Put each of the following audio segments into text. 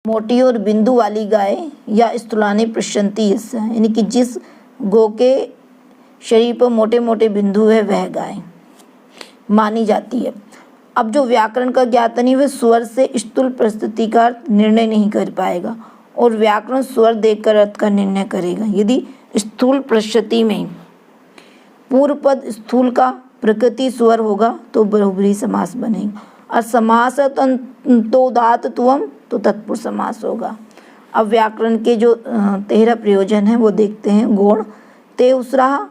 मोटी और बिंदु वाली गाय या स्थूलानि पृष्ठन्ति यस्य, यानी कि जिस गौ के शरीर पर मोटे मोटे बिंदु है वह गाय मानी जाती है। अब जो व्याकरण का ज्ञाता नहीं वह स्वर से स्थूल प्रस्तुति का निर्णय नहीं कर पाएगा और व्याकरण स्वर देखकर अर्थ का निर्णय करेगा। यदि स्थूल प्रस्तुति में पूर्व पद स्थूल का प्रकृति स्वर होगा तो बहुब्रीहि समास बनेगा, और समास तोदात्तत्वम तो तत्पुरुष समास होगा। अब व्याकरण के जो 13 प्रयोजन हैं वो देखते हैं। गुण ते उसराहा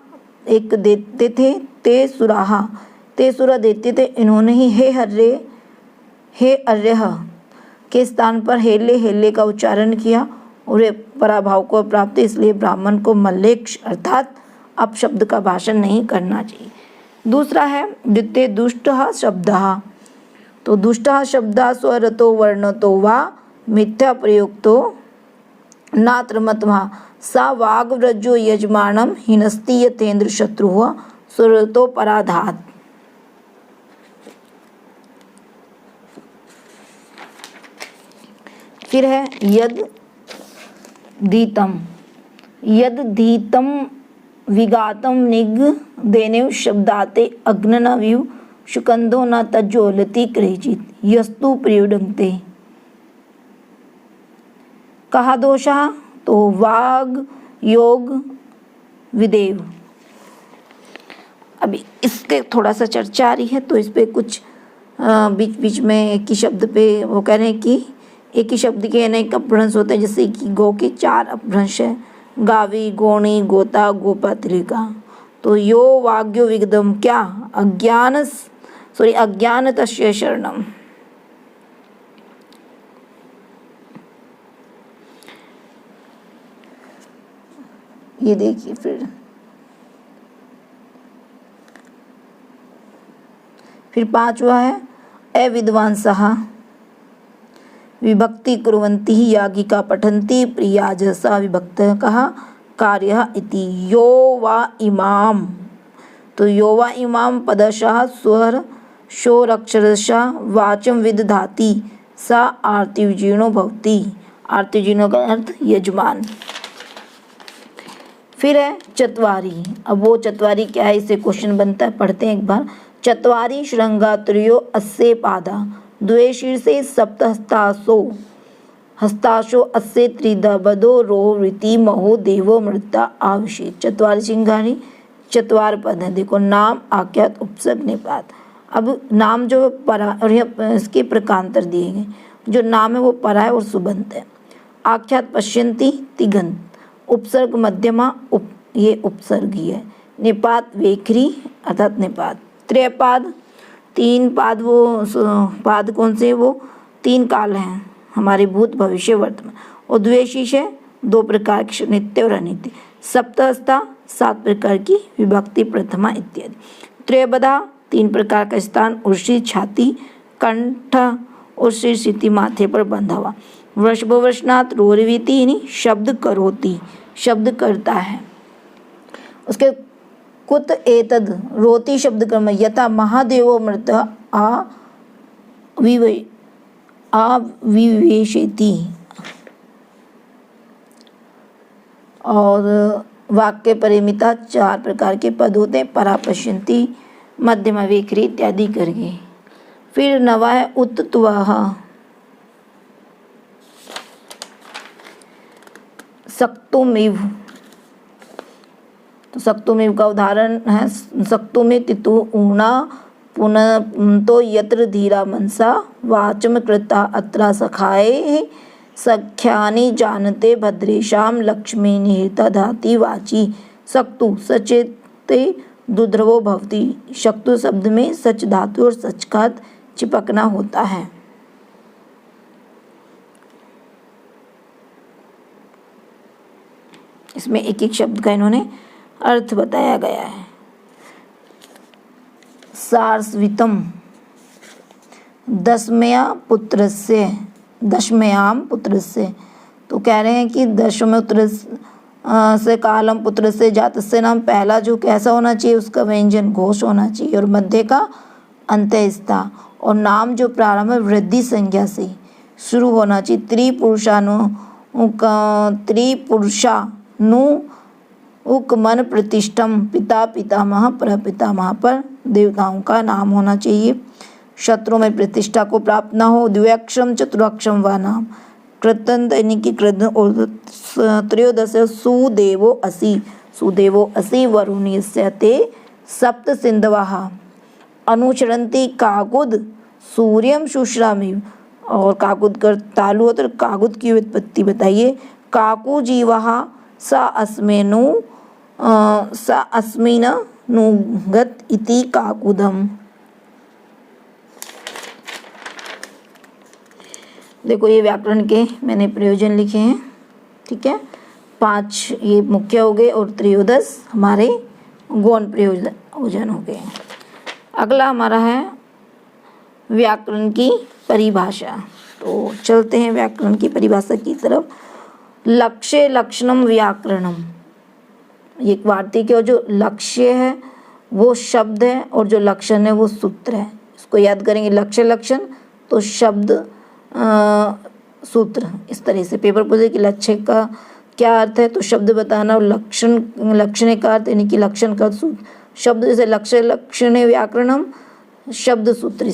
एक देते थे, ते सुराहा ते सुरा देते थे, इन्होंने ही हे हर्रे हे अर्यः के स्थान पर हेले हेले का उच्चारण किया और ये पराभाव को प्राप्त, इसलिए ब्राह्मण को मल्लेक्ष अर्थात अपशब्द का भाषण नहीं करना चाहिए। दूसरा है द्वितीय दुष्टः शब्दः, तो दुष्टः शब्दः स्वरतो वर्णतो वा मिथ्या प्रयुक्तो नात्र मतवा सा वाग्व्रजो यजमानम हिनस्ति यथेन्द्र शत्रुः स्वरतो पराधात्। फिर है यद धीतम विगातम निग देनेव शब्दाते अग्नना विव शुकंदो न तज्ज्वलति क्रेचित यस्तु प्रयुडंते। कहा दोषः, तो वाग योग विदेव। अभी इसके थोड़ा सा चर्चा आ रही है तो इस पे कुछ बीच बीच में एक ही शब्द पे वो कह रहे हैं कि एक ही शब्द के अनेक अपभ्रंश होते हैं, जैसे कि गौ के 4 अपभ्रंश है, गावी गोणी गोता गोपा त्रिका। तो यो वाग्यो विगदम क्या अज्ञानतस्य शरणम। ये देखिए फिर 5वां है अविद्वांसः विभक्ति कुर्वन्ति याज्ञिका पठन्ति प्रियाजसा विभक्तः कहा कार्यः इति। यो वा इमाम, तो यो वा इमाम पदशः स्वर शोरक्षरशः वाचम विदधाति सा आर्तिविजीर्णो भवति। आर्तिविजीर्णो का अर्थ यजमान। फिर है चत्वारी। अब वो चत्वारी क्या है, इससे क्वेश्चन बनता है, पढ़ते हैं एक बार। चत्वारी श्रृंगा त्रयो अस्ये पादा द्वे शीर्षे सप्तहस्तासो हस्ताशो अस्य त्रिदबदो रो वृति महो देवो मृता आविषेक। चत्वारी श्रृंगारी 4 पद है। देखो नाम आख्यात उपसर्ग निपात। अब नाम जो परा और इसके प्रकांतर दिए गए, जो नाम है वो परा है और सुबंत है। आख्यात पश्यन्ति तिगंत, उपसर्ग मध्यमा ये उपसर्गी है। निपात वेखरी अर्थात निपात। त्रयपाद 3 पाद, वो पाद कौन से, वो 3 काल हैं हमारे भूत भविष्य वर्तमान। और द्वेशीष है 2 प्रकार के नित्य और अनित्य। सप्तहस्ता 7 प्रकार की विभक्ति प्रथमा इत्यादि। त्रयबधा 3 प्रकार का स्थान, उर्षि छाती कंठ और शीर स्थिति माथे पर बंधा हुआ। वृषभवृषनाथ रोरवीति शब्द करोति, शब्द करता है। उसके कुत एतद रोति शब्द कर्म यथा महादेवो मृत आविवेशति। और वाक्य परिमिता 4 प्रकार के पद होते हैं, परा पश्यन्ति मध्यमा वेखरी इत्यादि करके। फिर 9वां है उत्तत्वः। सक्तुमिव, तो सक्तुमिव का उदाहरण है सक्तुमि तितु ऊणा पुनः तो यत्र धीरा मनसा वाचम कृता अत्रा सखाए सख्यानि जानते भद्रेशाम लक्ष्मी निहिता धाति वाची। सक्तु सचेते दुध्रवो भवति। शक्तु शब्द में सच धातु और सच का चिपकना होता है। इसमें एक एक शब्द का इन्होंने अर्थ बताया गया है। सारस्वितम दशम्याम पुत्रस्य, तो कह रहे हैं कि दशम पुत्र से कालम पुत्र से जात से नाम पहला जो कैसा होना चाहिए, उसका व्यंजन घोष होना चाहिए और मध्य का अंत्यस्था, और नाम जो प्रारंभ है वृद्धि संज्ञा से शुरू होना चाहिए। त्रिपुरुषानुकमन प्रतिष्ठम पिता पितामह प्रपितामह पर देवताओं का नाम होना चाहिए। शत्रुओं में प्रतिष्ठा को प्राप्त न हो। द्व्यक्षरम चतुरक्षरम व नाम कृतंत यानी कि त्रयोदश सुदेवो असि वरुणस्य ते सप्त सिंधवः अनुचरन्ति काकुद सूर्यम शुश्रामि। और काकुद कर तालु होता है, काकुद की उत्पत्ति बताइए। काकु जीवः स अस्मिन् नुगत इति काकुदम। देखो ये व्याकरण के मैंने प्रयोजन लिखे हैं, ठीक है। 5 ये मुख्य हो गए और त्रयोदश हमारे गौण प्रयोजन हो गए। अगला हमारा है व्याकरण की परिभाषा। तो चलते हैं व्याकरण की परिभाषा की तरफ। लक्ष्य लक्षणम व्याकरणम, ये एक वार्तिक है और जो लक्ष्य है वो शब्द है और जो लक्षण है वो सूत्र है। इसको याद करेंगे, लक्ष्य लक्षण तो शब्द सूत्र। इस तरह से पेपर पूछे कि लक्ष्य का क्या अर्थ है तो शब्द बताना, और लक्षण का अर्थ यानी कि लक्षण का सूत्र शब्द। जैसे लक्ष्य लक्षण व्याकरणम शब्द सूत्र।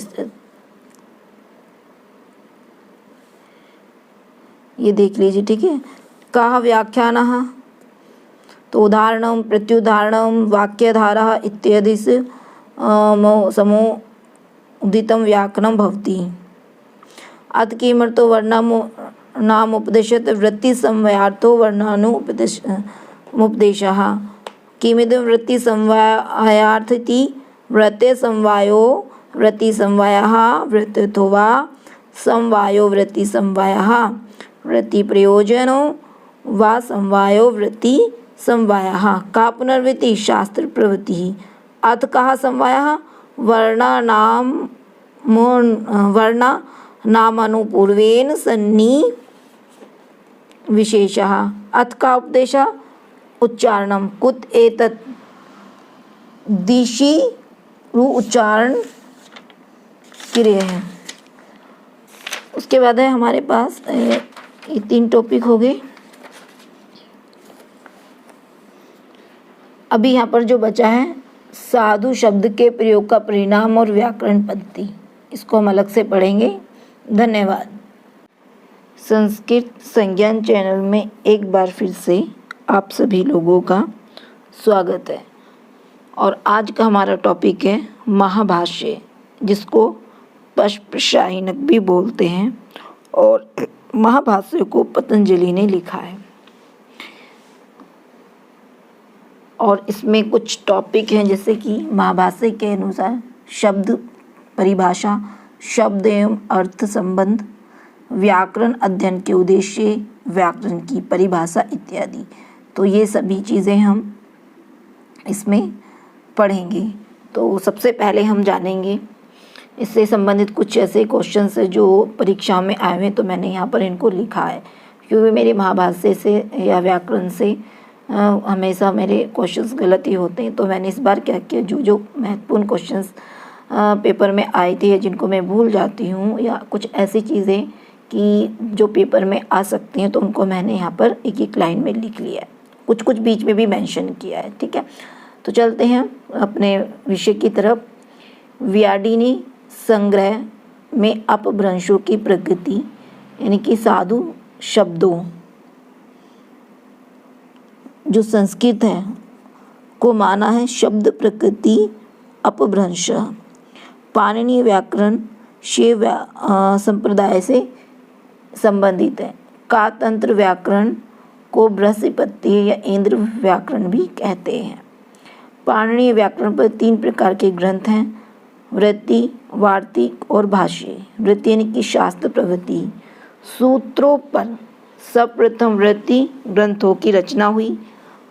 ये देख लीजिए, ठीक है। कः व्याख्यानः तो उदाहरणं प्रत्युदाहरणं वाक्यधारः इत्यादि से समुदितं व्याकरणं भवति। अथ किमर्थो वर्णामुपदेशत् वृत्तिसमवायार्थो वर्णानुपदेशः। किमिदं वृत्तिसमवायार्थ इति वृत्तिसमवायो वृत्तिसमवायः वृत्तितो वा समवायो वृत्तिसमवायः वृत्तिप्रयोजनो वा समवायो वृत्तिसमवायः। का पुनर्वृत्ति शास्त्र प्रवृत्तिः। अथ कः समवायः वर्णानामनुपूर्वेण सन्निविशेषः। अथ का उपदेशः उच्चारणं कुत एतत् दिशि उच्चारण क्रिया है। उसके बाद है हमारे पास ये 3 टॉपिक हो गए। अभी यहाँ पर जो बचा है साधु शब्द के प्रयोग का परिणाम और व्याकरण पद्धति, इसको हम अलग से पढ़ेंगे। धन्यवाद। संस्कृत संज्ञान चैनल में एक बार फिर से आप सभी लोगों का स्वागत है। और आज का हमारा टॉपिक है महाभाष्य, जिसको पश्पशायनक भी बोलते हैं। और महाभाष्य को पतंजलि ने लिखा है। और इसमें कुछ टॉपिक हैं, जैसे कि महाभाष्य के अनुसार शब्द परिभाषा, शब्द एवं अर्थ संबंध, व्याकरण अध्ययन के उद्देश्य, व्याकरण की परिभाषा इत्यादि। तो ये सभी चीज़ें हम इसमें पढ़ेंगे। तो सबसे पहले हम जानेंगे इससे संबंधित कुछ ऐसे क्वेश्चंस है जो परीक्षा में आए हुए, तो मैंने यहाँ पर इनको लिखा है क्योंकि मेरे महाभाष्य से या व्याकरण से हमेशा मेरे क्वेश्चंस गलत ही होते हैं। तो मैंने इस बार क्या किया, जो महत्वपूर्ण क्वेश्चंस पेपर में आए थे, जिनको मैं भूल जाती हूँ या कुछ ऐसी चीज़ें कि जो पेपर में आ सकती हैं, तो उनको मैंने यहाँ पर एक एक लाइन में लिख लिया है। कुछ बीच में भी मेंशन किया है, ठीक है। तो चलते हैं अपने विषय की तरफ। व्याडिनी संग्रह में अपभ्रंशों की प्रकृति यानी कि साधु शब्दों जो संस्कृत है को माना है शब्द प्रकृति अपभ्रंश। पाणिनीय व्याकरण शैव संप्रदाय से संबंधित है। का तंत्र व्याकरण को बृहस्पति या इंद्र व्याकरण भी कहते हैं। पाणिनीय व्याकरण पर 3 प्रकार के ग्रंथ हैं, वृत्ति, वार्तिक और भाष्य। वृत्ति यानी कि शास्त्र प्रवृत्ति। सूत्रों पर सर्वप्रथम वृत्ति ग्रंथों की रचना हुई।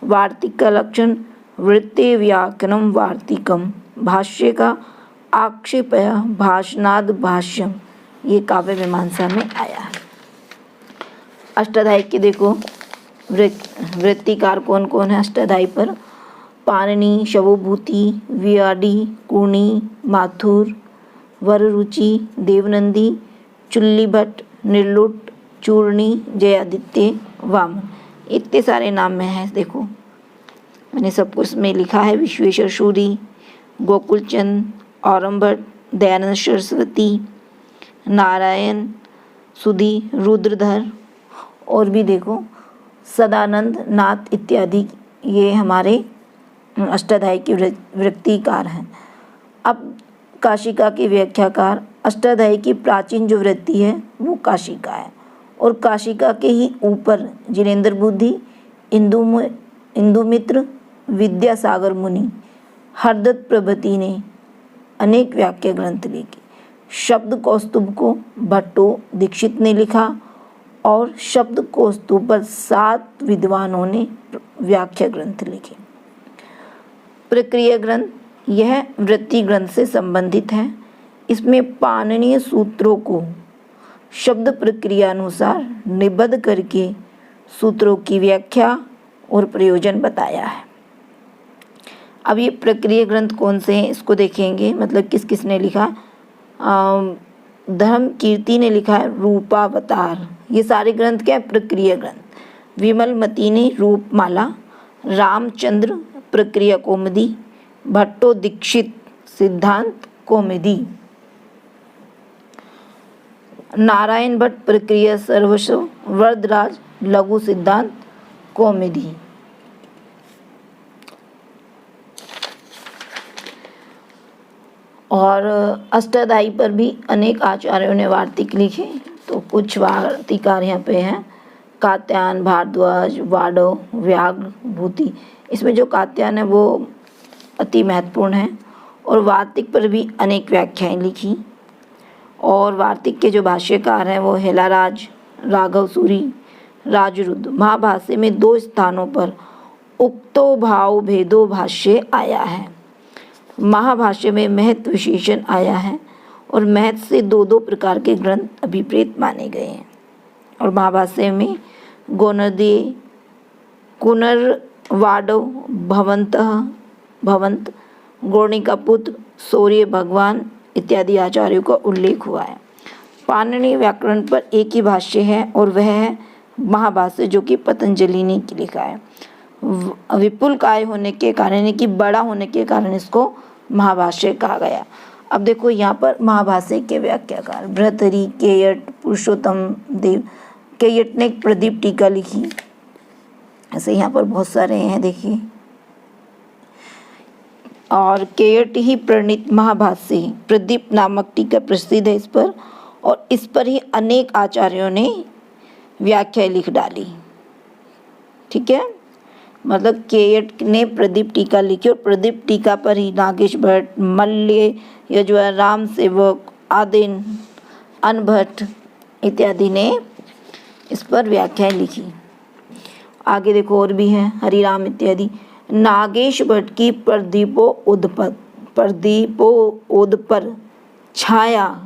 वार्तिक का लक्षण वृत्ति व्याकरणम वार्तिकम। भाष्य का आक्षेपय भाषणाद भाष्यम, ये काव्य मीमांसा में आया है। अष्टाध्यायी की देखो वृत्तिकार कौन कौन है अष्टाध्यायी पर। पाणिनि, शवभूति, व्याडी, कुर्णी, माथुर, वररुचि, देवनंदी, चुल्लीभट्ट, निर्लुट, चूर्णी, जयादित्य, वामन, इतने सारे नाम में हैं। देखो मैंने सब कुछ में लिखा है। विश्वेश्वर सूरी, गोकुलचंद, औरंभट, दयानंद सरस्वती, नारायण, सुधी, रुद्रधर, और भी देखो सदानंद नाथ इत्यादि, ये हमारे अष्टाध्यायी के वृत्तिकार हैं। अब काशिका के व्याख्याकार, अष्टाध्यायी की प्राचीन जो वृत्ति है वो काशिका है, और काशिका के ही ऊपर जिनेंद्र बुद्धि, इंदुमित्र, विद्यासागर मुनि, हरदत्त प्रभृति ने अनेक व्याख्या ग्रंथ लिखे। शब्द कौस्तुभ को भट्टो दीक्षित ने लिखा, और शब्द कौस्तुभ पर 7 विद्वानों ने व्याख्या ग्रंथ लिखे। प्रक्रिया ग्रंथ, यह वृत्ति ग्रंथ से संबंधित है। इसमें पाणिनीय सूत्रों को शब्द प्रक्रिया अनुसार निबद्ध करके सूत्रों की व्याख्या और प्रयोजन बताया है। अब ये प्रक्रिया ग्रंथ कौन से हैं इसको देखेंगे, मतलब किस किस ने लिखा। धर्म कीर्ति ने लिखा है रूपावतार, ये सारे ग्रंथ क्या है, प्रक्रिया ग्रंथ। विमलमती ने रूपमाला, रामचंद्र प्रक्रिया कौमुदी, भट्टो दीक्षित सिद्धांत कौमुदी, नारायण भट्ट प्रक्रिया सर्वस्व, वरदराज लघु सिद्धांत कौमुदी। और अष्टाध्यायी पर भी अनेक आचार्यों ने वार्तिक लिखे। तो कुछ वार्तिकार यहाँ पे हैं, कात्यायन, भारद्वाज, वाडो, व्याघ्र, भूति। इसमें जो कात्यायन है वो अति महत्वपूर्ण है, और वार्तिक पर भी अनेक व्याख्याएं लिखी। और वार्तिक के जो भाष्यकार हैं वो हेलाराज, राघव सूरी, राजरुद्ध। महाभाष्य में 2 स्थानों पर उक्तो भाव भेदो भाष्य आया है। महाभाष्य में महत विशेषण आया है, और महत से 2-2 प्रकार के ग्रंथ अभिप्रेत माने गए हैं। और महाभाष्य में गौनदे, कुनरवाडो, भवंत, गौणी का पुत्र, सूर्य भगवान इत्यादि आचार्यों का उल्लेख हुआ है। पाणिनि व्याकरण पर एक ही भाष्य है, और वह है महाभाष्य, जो कि पतंजलि ने लिखा है। विपुल काय होने के कारण, यानी कि बड़ा होने के कारण इसको महाभाष्य कहा गया। अब देखो यहाँ पर महाभाष्य के व्याख्याकार भर्तृहरि, केयट, पुरुषोत्तम देव। केयट ने एक प्रदीप टीका लिखी, ऐसे यहाँ पर बहुत सारे हैं देखिए। और केयट ही प्रणीत महाभाष्य प्रदीप नामक टीका प्रसिद्ध है इस पर, और इस पर ही अनेक आचार्यों ने व्याख्या लिख डाली। ठीक है, मतलब केयट ने प्रदीप टीका लिखी, और प्रदीप टीका पर ही नागेश भट्ट, मल्ल्य, यजुवर, राम सेवक, आदिन, अनभट्ट इत्यादि ने इस पर व्याख्याएं लिखी। आगे देखो और भी हैं, हरिराम इत्यादि। नागेश भट्ट की प्रदीपोदपर छाया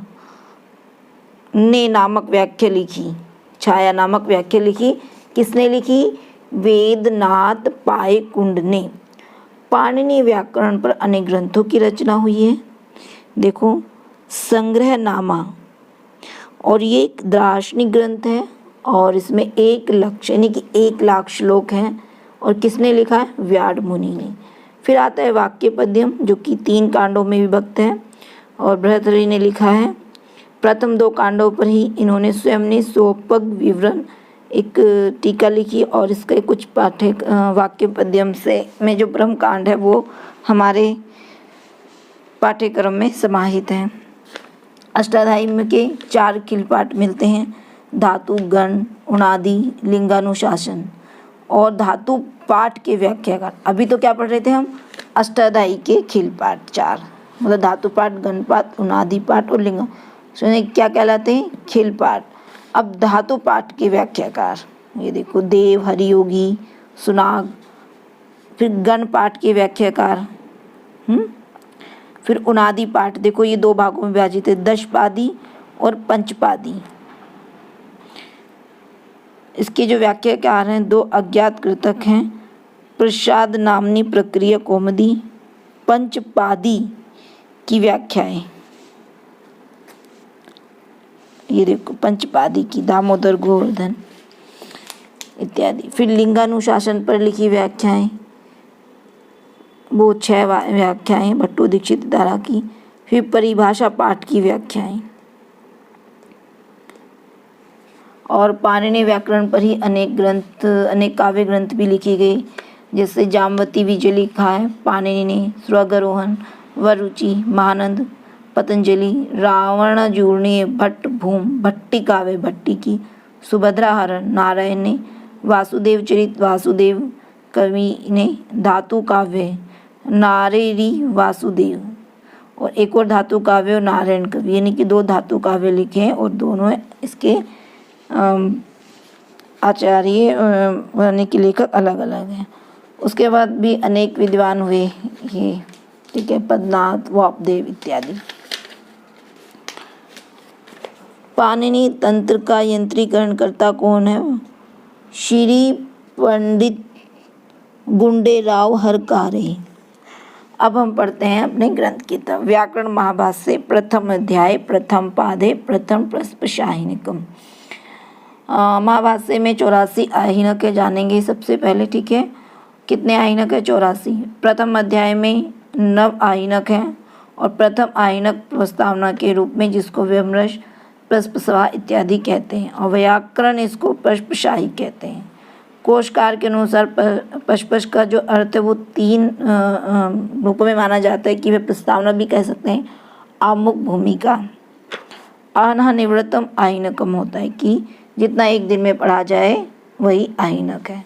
ने नामक व्याख्या लिखी। छाया नामक व्याख्या लिखी, किसने लिखी? वेदनाथ पायकुंड ने। पाणिनि व्याकरण पर अनेक ग्रंथों की रचना हुई है। देखो संग्रहनामा, और ये एक दार्शनिक ग्रंथ है, और इसमें 1 लक्ष यानी कि 1 लाख श्लोक हैं, और किसने लिखा है? व्याड मुनि ने। फिर आता है वाक्य पद्यम, जो कि 3 कांडों में विभक्त है, और भर्तृहरि ने लिखा है। प्रथम 2 कांडों पर ही इन्होंने स्वयं ने सोपग विवरण एक टीका लिखी, और इसके कुछ वाक्य पद्यम से में जो ब्रह्म कांड है वो हमारे पाठ्यक्रम में समाहित है। अष्टाध्यायी में के 4 खिलपाठ मिलते हैं: धातु, गण, उणादि, लिंगानुशासन और धातु पाठ के व्याख्याकार। अभी तो क्या पढ़ रहे थे हम? अष्टाध्यायी के खिलपाठ 4, मतलब धातु पाठ, गण पाठ, उणादि पाठ और लिंग क्या कहलाते हैं? खिलपाठ। अब धातु पाठ के व्याख्याकार, ये देखो देव, हरियोगी, सुनाग। फिर गण पाठ के व्याख्याकार, फिर उणादि पाठ, देखो ये 2 भागों में विभाजित है, दशपादी और पंचपादी। इसके जो व्याख्याकार हैं 2 अज्ञात कृतक हैं, प्रसाद नामनी प्रक्रिया कौमुदी, पंचपादी की व्याख्याएं। ये देखो पंचपादी की, दामोदर गोवर्धन इत्यादि। फिर लिंगानुशासन पर लिखी व्याख्याएं, वो 6 व्याख्याएं भट्टो दीक्षित द्वारा की। फिर परिभाषा पाठ की व्याख्याएं, और पाणिनि व्याकरण पर ही अनेक काव्य ग्रंथ भी लिखी गई, जैसे जामवती विजय लिखा है पाणिनि ने, स्वर्गारोहण, वरुचि, महानंद, पतंजलि, रावणजूर्णी, भट्ट भूम, भट्टी काव्य भट्टी की, सुभद्राहरण नारायण ने, वासुदेव चरित वासुदेव कवि ने, धातु काव्य नारेरी वासुदेव, और एक और धातु काव्य नारायण कवि, यानी कि 2 धातु काव्य लिखे हैं और दोनों इसके आचार्य यानी कि लेखक अलग अलग हैं। उसके बाद भी अनेक विद्वान हुए ये, ठीक है, पद्मनाथ, वापदेव इत्यादि। पाणिनि तंत्र का यंत्रीकरण करता कौन है? श्री पंडित गुंडेराव हरकारे। अब हम पढ़ते हैं अपने ग्रंथ की तरफ। व्याकरण महाभाष्य प्रथम अध्याय प्रथम पादे प्रथम प्रस्पशाहिनिकम। महाभाष्य में 84 आहीनक जानेंगे सबसे पहले, ठीक है। कितने आहीनक है? 84। प्रथम अध्याय में 9 आहीनक हैं, और प्रथम आहीनक प्रस्तावना के रूप में, जिसको विमर्श, प्रस्पशा इत्यादि कहते हैं, और व्याकरण इसको प्रस्पशाही कहते हैं। कोशकार के अनुसार पशपश का जो अर्थ है वो 3 रूपों में माना जाता है, कि वे प्रस्तावना भी कह सकते हैं, आमुख, भूमिका। अनह निवृत्तम आहीनकम होता है कि जितना एक दिन में पढ़ा जाए वही आहीनक है।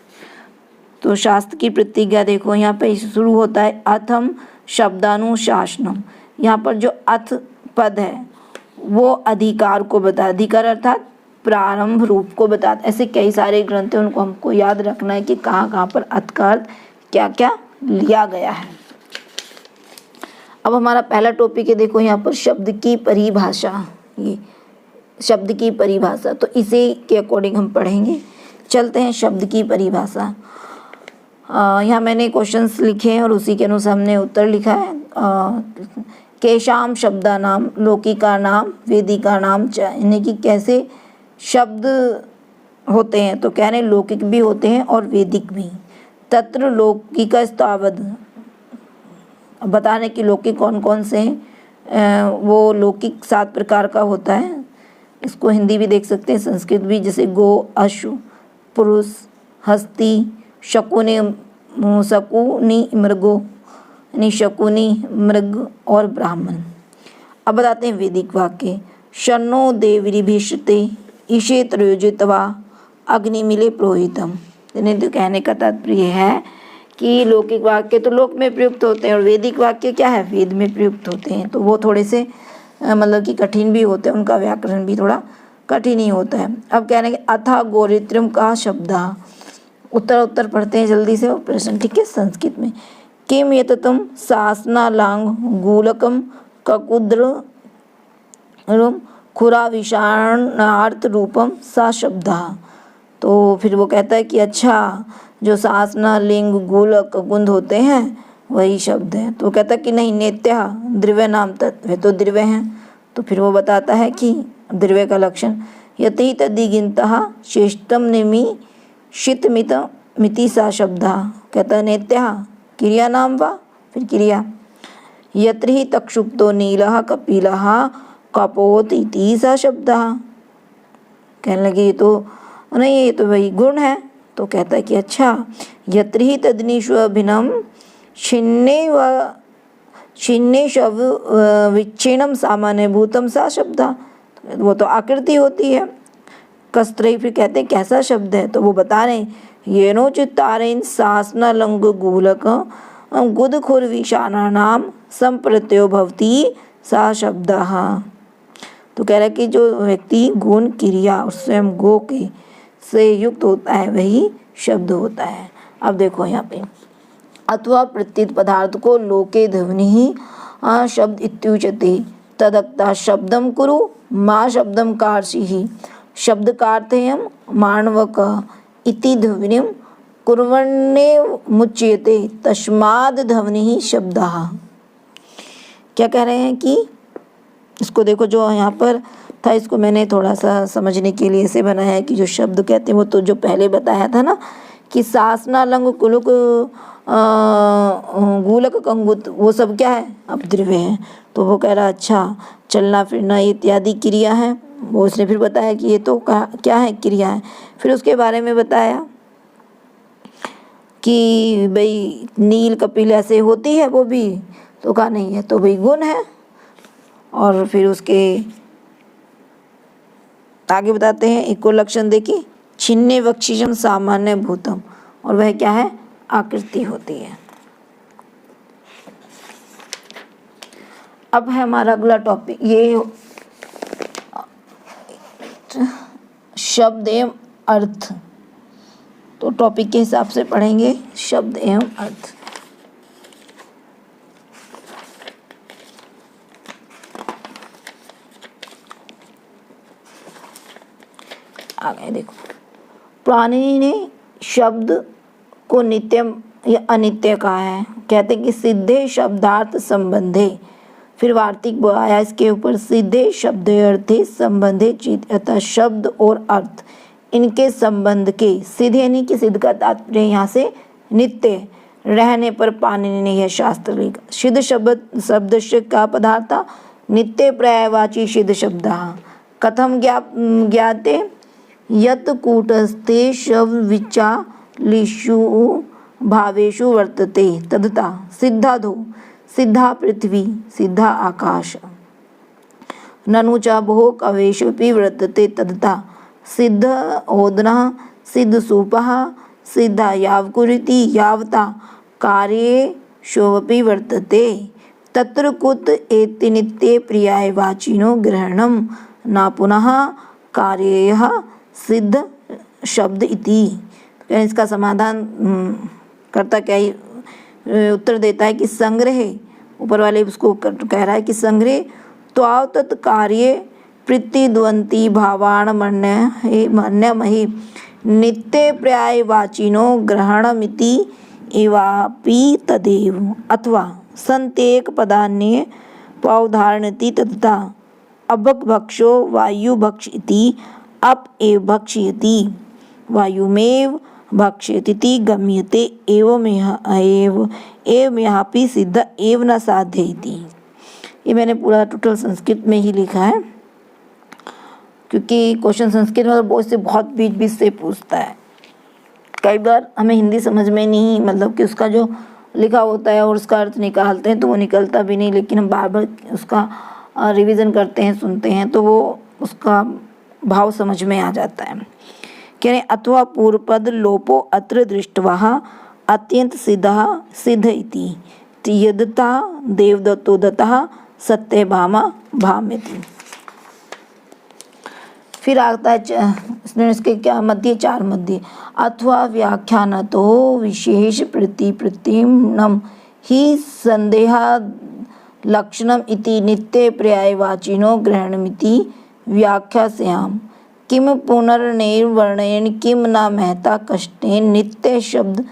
तो शास्त्र की प्रतिज्ञा देखो, यहाँ पे शुरू होता है अथम शब्दानुशासनम। यहाँ पर जो अथ पद है वो अधिकार को बता, अधिकार अर्थात प्रारंभ रूप को बताता। ऐसे कई सारे ग्रंथ हैं, उनको हमको याद रखना है कि कहाँ कहाँ पर अथ का अर्थ क्या क्या लिया गया है। अब हमारा पहला टॉपिक है, देखो यहाँ पर शब्द की परिभाषा। ये शब्द की परिभाषा, तो इसी के अकॉर्डिंग हम पढ़ेंगे। चलते हैं शब्द की परिभाषा। यहाँ मैंने क्वेश्चंस लिखे हैं और उसी के अनुसार हमने उत्तर लिखा है। केशाम शब्दा नाम लौकिका नाम वेदिका नाम च, यानी कि कैसे शब्द होते हैं, तो कह रहे लौकिक भी होते हैं और वेदिक भी। तत्र लौकिका स्तावद, बता रहे कि लौकिक कौन कौन से हैं। वो लौकिक 7 प्रकार का होता है। इसको हिंदी भी देख सकते हैं, संस्कृत भी, जैसे गो, अश्व, पुरुष, हस्ती, शकुनी मृगो, यानी शकुनी मृग और ब्राह्मण। अब बताते हैं वैदिक वाक्य। शन्नो देवीभिषते ईशे त्रयोजितवा अग्निमिले प्रोहितम। यानी तो कहने का तात्पर्य है कि लौकिक वाक्य तो लोक में प्रयुक्त होते हैं, और वैदिक वाक्य क्या है? वेद में प्रयुक्त होते हैं। तो वो थोड़े से मतलब कि कठिन भी होते हैं, उनका व्याकरण भी थोड़ा कठिन ही होता है। अब कहने के अथा गोरित्रम का शब्द। उत्तर पढ़ते हैं जल्दी से वो प्रश्न, ठीक है, संस्कृत में। किम यततम सासनालांग गूलकम ककुद्र खुरा विषाणार्थ रूपम सा शब्द। तो फिर वो कहता है कि अच्छा, जो सासना, लिंग, गूलक, ककुंद होते हैं वही शब्द है। तो कहता है कि नहीं, नेत्या द्रव्य नाम तत्व, तो द्रव्य हैं। तो फिर वो बताता है कि द्रव्य का लक्षण यति तदिगिनतः श्रेष्ठम निमि शीतमित मिति सा शब्द। कहता है नेत्या क्रिया नाम वा, फिर क्रिया। यत्र ही तक्षुप्तो नीलः कपिलः कपोत इति सा शब्द। कहने लगे ये तो नहीं, ये तो वही गुण है। तो कहता है कि अच्छा, यत्र ही तदनीषु अभिनम छिन्ने शव विच्छिन्नम सामान्य भूतम सा शब्द। वो तो आकृति होती है। कस्त्री, फिर कहते हैं कैसा शब्द है? तो वो बता रहे हैं ये नो चित्तारेन सासना लंग गूलक गुद खुर विषाणा नाम संप्रत्यो भवती सा शब्द। तो कह रहा है कि जो व्यक्ति गुण, क्रिया और स्वयं गो के से युक्त होता है वही शब्द होता है। अब देखो यहाँ पे अथवा प्रत्येक पदार्थ को लोके ध्वनि ही शब्द इत्युच्यते तदक्ता शब्दम कुरु माँ शब्दम कार्षि शब्द का अर्थ है हम माणवक इति ध्वनिम कुर्वन्ने मुच्यते तस्माद् ध्वनि ही शब्दः। क्या कह रहे हैं कि इसको देखो, जो यहाँ पर था, इसको मैंने थोड़ा सा समझने के लिए ऐसे बनाया है कि जो शब्द कहते हैं वो तो जो पहले बताया था ना कि सासना लंग कुलुक गूलक कंगुत, वो सब क्या है, अपद्रव्य है। तो वो कह रहा अच्छा चलना फिरना इत्यादि क्रिया है, वो उसने फिर बताया कि ये तो क्या है, क्रिया है। फिर उसके बारे में बताया कि भाई नील कपिल ऐसे होती है वो भी, तो कहा नहीं है तो भाई गुण है। और फिर उसके आगे बताते हैं एक और लक्षण देखिए, छिन्ने वक्षिजम सामान्य भूतम, और वह क्या है, आकृति होती है। अब है हमारा अगला टॉपिक, ये शब्द एवं अर्थ। तो टॉपिक के हिसाब से पढ़ेंगे शब्द एवं अर्थ। आ गए देखो, पाणिनि ने शब्द को नित्यम या अनित्य कहा है। कहते हैं कि सिद्धे शब्दार्थ संबंधे, फिर वार्तिक आया इसके ऊपर, सीधे शब्द अर्थे संबंधे चित, अतः शब्द और अर्थ इनके संबंध के, सीधे यानी कि सिद्ध का तात्पर्य यहाँ से नित्य रहने पर पाणिनि ने यह शास्त्र लिखा। सिद्ध शब्द का पदार्थ नित्य पर्यायवाची सिद्ध शब्द कथम ज्ञाते यत् कूटस्थे शब्द विचालिषु भावेषु वर्तते तदता सिद्धाधो सिद्धा पृथ्वी सिद्धा आकाश ननु च भोग अवेशोपि वर्तते तदता सिद्ध ओदनः सिद्ध सूपः सिद्धा यावकुरिति यावता कार्ये शोऽपि वर्तते तत्र कुत एति नित्ये प्रियाय वाचिनो ग्रहणं न पुनः कार्येह सिद्ध शब्द इति। इसका समाधान करता क्या ही उत्तर देता है कि संग्रह, ऊपर वाले उसको कह रहा है कि संग्रह त्वाव तत्कार्ये प्रतिद्वंती भावान मन्यमहि नित्य पर्याय वाचिनो ग्रहणमिति एवापि तदेव अथवा संतेक पदान्ये पौधारणति तथा अभक्भक्षो वायुभक्ष इति अप एव भक्ष्यति वायुमेव भक्ष्यति गम्यते एवमेहापि सिद्ध एव न साध्यति। ये मैंने पूरा टोटल संस्कृत में ही लिखा है, क्योंकि क्वेश्चन संस्कृत में बहुत से बहुत बीच से पूछता है। कई बार हमें हिंदी समझ में नहीं, मतलब कि उसका जो लिखा होता है और उसका अर्थ निकालते हैं तो वो निकलता भी नहीं, लेकिन हम बार बार उसका रिवीजन करते हैं, सुनते हैं, तो वो उसका भाव समझ में आ जाता है। कह रहे अथवा पूर्वपद लोपो अत्र दृष्टवा अत्यंत सिद्ध इति यदता देवदत्तो दत्तः सत्यभामा भाम्यति। फिर आता है इसके क्या मध्य, चार मध्य, अथवा व्याख्यानतो विशेष प्रतिप्रतिम ही संदेहा लक्षणम इति नित्य पर्यायवाचिनो ग्रहणमिति व्याख्यास्याम किम पुनर्निर्वर्णयेन किम न महता कष्टेन नित्य शब्द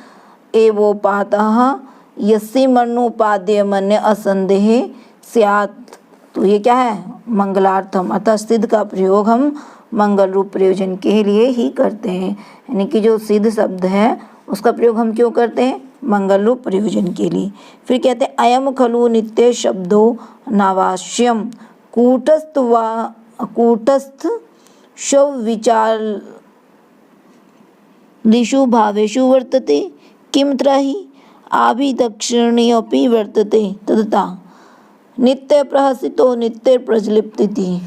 एवोपातः यस्य मनुपाद्य मन्य असंदेह स्यात्। तो ये क्या है, मंगलार्थम, अतः सिद्ध का प्रयोग हम मंगल रूप प्रयोजन के लिए ही करते हैं। यानी कि जो सिद्ध शब्द है उसका प्रयोग हम क्यों करते हैं, मंगल रूप प्रयोजन के लिए। फिर कहते हैं अयम खलु नित्य शब्दो नावास्यम कूटस्थ शव विचालिषु भावेषु वर्तते किम त्राहि आभिदक्षिण्योऽपि वर्तते तदता नित्य प्रहसितो नित्य प्रज्वलिप्ति।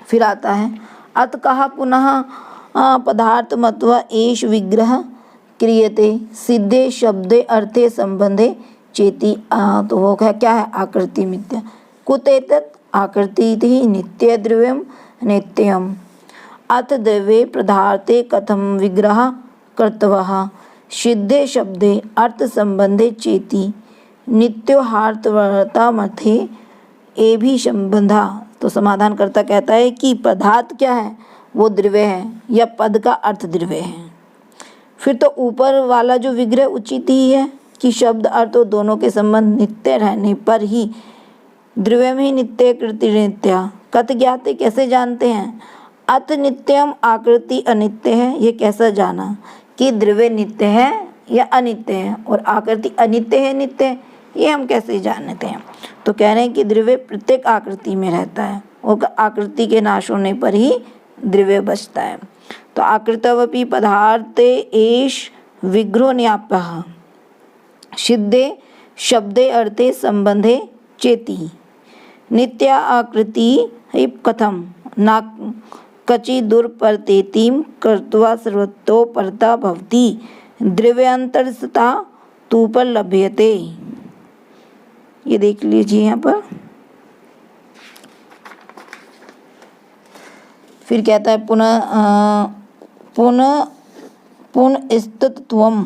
फिर आता है अत कहा पुनः पदार्थ मत्वा एष विग्रह क्रियते सिद्धे शब्दे अर्थे संबंधे चेति। तो वो क्या है, आकृति मिथ्या। कुतेतत् आकृति ही नित्य द्रव्यम नित्यम अथ द्रव्ये पदार्थे कथम विग्रह कर्तव्यः सिद्धे शब्दे अर्थ संबंधे चेति नित्योहार्थवर्तामर्थे ए भी संबंधा। तो समाधान करता कहता है कि पदार्थ क्या है, वो द्रव्य है या पद का अर्थ द्रव्य है। फिर तो ऊपर वाला जो विग्रह उचित ही है कि शब्द अर्थ दोनों के संबंध नित्य रहने पर ही द्रव्य में ही नित्य कृति नित्या। कत ज्ञाते कैसे जानते हैं, अत नित्यम आकृति अनित्य है, ये कैसा जाना कि द्रव्य नित्य है या अनित्य है और आकृति अनित्य है नित्य है, ये हम कैसे जानते हैं। तो कह रहे हैं कि द्रव्य प्रत्येक आकृति में रहता है और आकृति के नाश होने पर ही द्रव्य बचता है। तो आकृतवपि पदार्थे एष विग्रहो न्याप्यः सिद्धे शब्दे अर्थे संबंधे चेति नित्या आकृति कथम ना कचि दुर्परतेतिम कृत्वा सर्वतो परता भवति द्रव्यांतरस्था तू पर लभ्यते। ये देख लीजिए यहाँ पर। फिर कहता है पुनः स्थितत्वम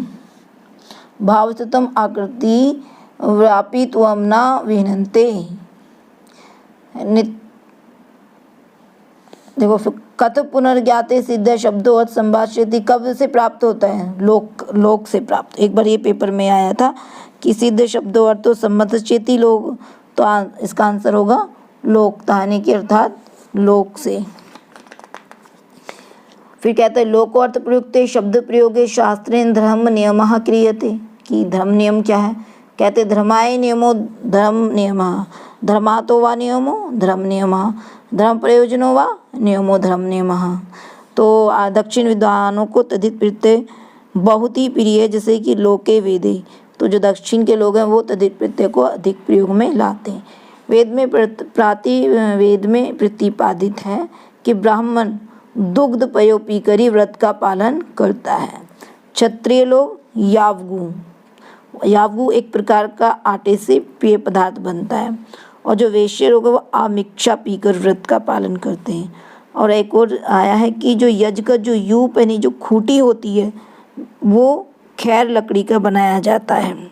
भावस्थितम आकृति व्यापित्वम न विहनते। देखो कथ पुनर्ज्ञाते सिद्ध शब्दों अर्थ संभाष्यति, कब से प्राप्त होता है, लोक से प्राप्त। एक बार ये पेपर में आया था कि सिद्ध शब्दों अर्थ तो संबंध चेती लोग, तो इसका आंसर होगा लोक, ताने के अर्थात लोक से। फिर कहते हैं लोको अर्थ प्रयुक्ते शब्द प्रयोगे शास्त्रेण धर्म नियमः क्रियते, कि धर्म नियम क्या है। कहते धर्माय नियमो धर्म नियमः, धर्मातो वा नियमो धर्म नियमः, धर्म प्रयोजनो वा नियमो धर्म नियमः। तो दक्षिण विद्वानों को तद्धित प्रत्यय बहुत ही प्रिय है, जैसे कि लोके वेदे। तो जो दक्षिण के लोग हैं वो तद्धित प्रत्यय को अधिक प्रयोग में लाते हैं। वेद में प्रतिपादित है कि ब्राह्मण दुग्ध पयो पीकर व्रत का पालन करता है। क्षत्रिय लोग यावगु एक प्रकार का आटे से पेय पदार्थ बनता है, और जो वैश्य लोग हैं वो आमिक्षा पीकर व्रत का पालन करते हैं। और एक और आया है कि जो यज्ञ का जो यूप यानी जो खूंटी होती है वो खैर लकड़ी का बनाया जाता है।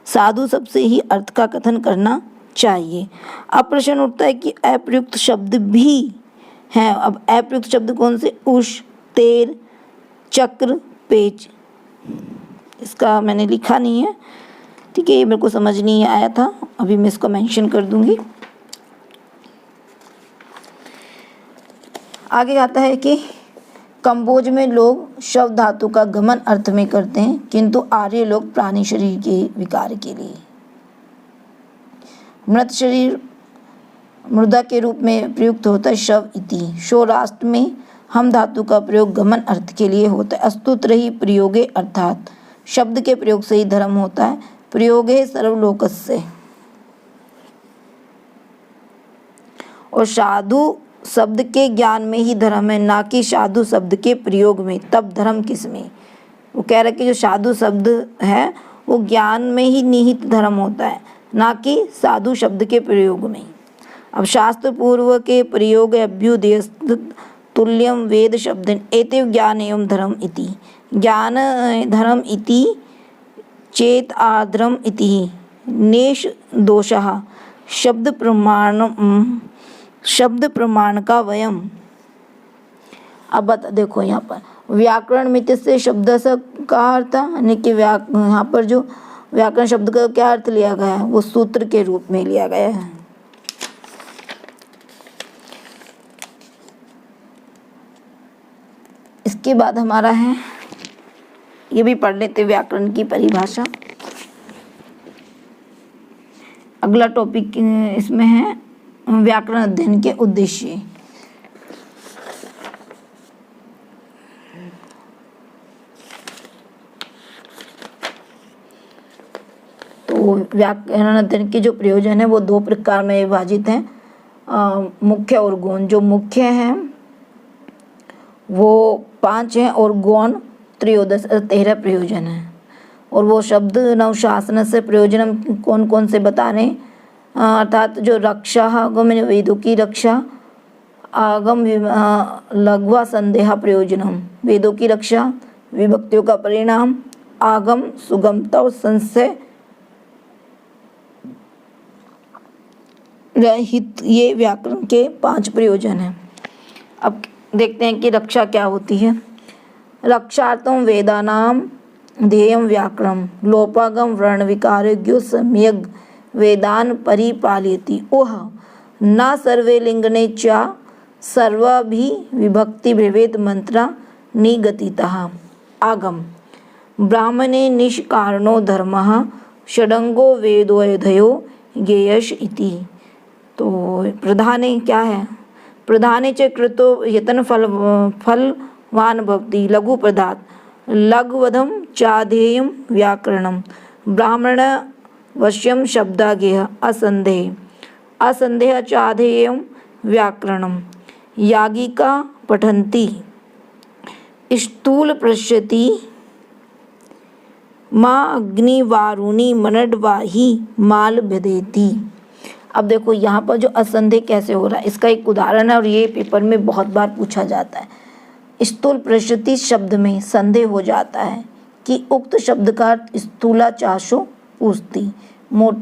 साधु सबसे ही अर्थ का कथन करना चाहिए। अब प्रश्न उठता है कि अप्रयुक्त शब्द भी हैं। अब अप्रयुक्त शब्द कौन से, उष, तेर, चक्र, पेच। इसका मैंने लिखा नहीं है, ठीक है, ये मेरे को समझ नहीं आया था, अभी मैं इसको मेंशन कर दूंगी। आगे आता है कि कंबोज में लोग शब्द धातु का गमन अर्थ में करते हैं, किंतु आर्य लोग प्राणी शरीर के विकार के लिए। मृत शरीर मृदा के रूप में प्रयुक्त होता है शव इति। सौराष्ट्र में हम धातु का प्रयोग गमन अर्थ के लिए होता है। अस्तुत्र ही प्रयोगे अर्थात शब्द के प्रयोग से ही धर्म होता है। प्रयोगे सर्वलोकस्य, और साधु शब्द के ज्ञान में ही धर्म है, ना कि साधु शब्द के प्रयोग में। तब धर्म किस में, वो कह रहे कि जो साधु शब्द है वो ज्ञान में ही निहित धर्म होता है, ना कि साधु शब्द के प्रयोग में। अब शास्त्र पूर्व के प्रयोग अभ्युदय तुल्यम वेद शब्द एतव ज्ञान एवं धर्म इति। ज्ञान धर्म इति चेत आधर्म इति नेश दोषः शब्द प्रमाण का वयम। अब देखो यहाँ पर व्याकरण मित्र से शब्द का अर्थ यानी कि यहाँ पर जो व्याकरण शब्द का क्या अर्थ लिया गया है वो सूत्र के रूप में लिया गया है। इसके बाद हमारा है, ये भी पढ़ लेते व्याकरण की परिभाषा। अगला टॉपिक इसमें है व्याकरण अध्ययन के उद्देश्य। तो व्याकरण अध्ययन के जो प्रयोजन है वो दो प्रकार में विभाजित हैं, मुख्य और गौण। जो मुख्य हैं वो 5 हैं और गौण 13 प्रयोजन हैं। और वो शब्द नवशासन से प्रयोजन हम कौन कौन से बता रहे हैं, अर्थात जो रक्षा आगम वेदों की रक्षा, आगम लघ्वा संदेह प्रयोजनम वेदों की रक्षा, विभक्तियों का परिणाम, आगम सुगमता और संशय रहित, ये व्याकरण के 5 प्रयोजन हैं। अब देखते हैं कि रक्षा क्या होती है। रक्षार्थम वेदानाम ध्येयम व्याकरणम लोपागम वर्ण विकार्यो सम्यग् वेदान परिपालयति। ओह न सर्वे लिंगने च सर्वाभि विभक्ति भेवेद मंत्रा निगतितः। आगम ब्राह्मणे निष्कारणो धर्मः षडंगो वेदोऽधयो ज्ञेयश इति। तो प्रधाने क्या है, प्रधाने च कृतो यतन फलवान भवति लघु पदात् लघुवधम चाधेयम व्याकरणम ब्राह्मण वश्यम शब्दाज्ञेय असंदेह चाधेयम व्याकरणम यागिका पठन्ति स्थूल पश्यति माँ अग्निवारुणी मनडवाही माल भेदेती। अब देखो यहाँ पर जो असंदेह कैसे हो रहा है इसका एक उदाहरण है और ये पेपर में बहुत बार पूछा जाता है। स्थूल प्रश्यति शब्द में संदेह हो जाता है कि उक्त शब्द का स्थूला चाशो पूछती, मोटे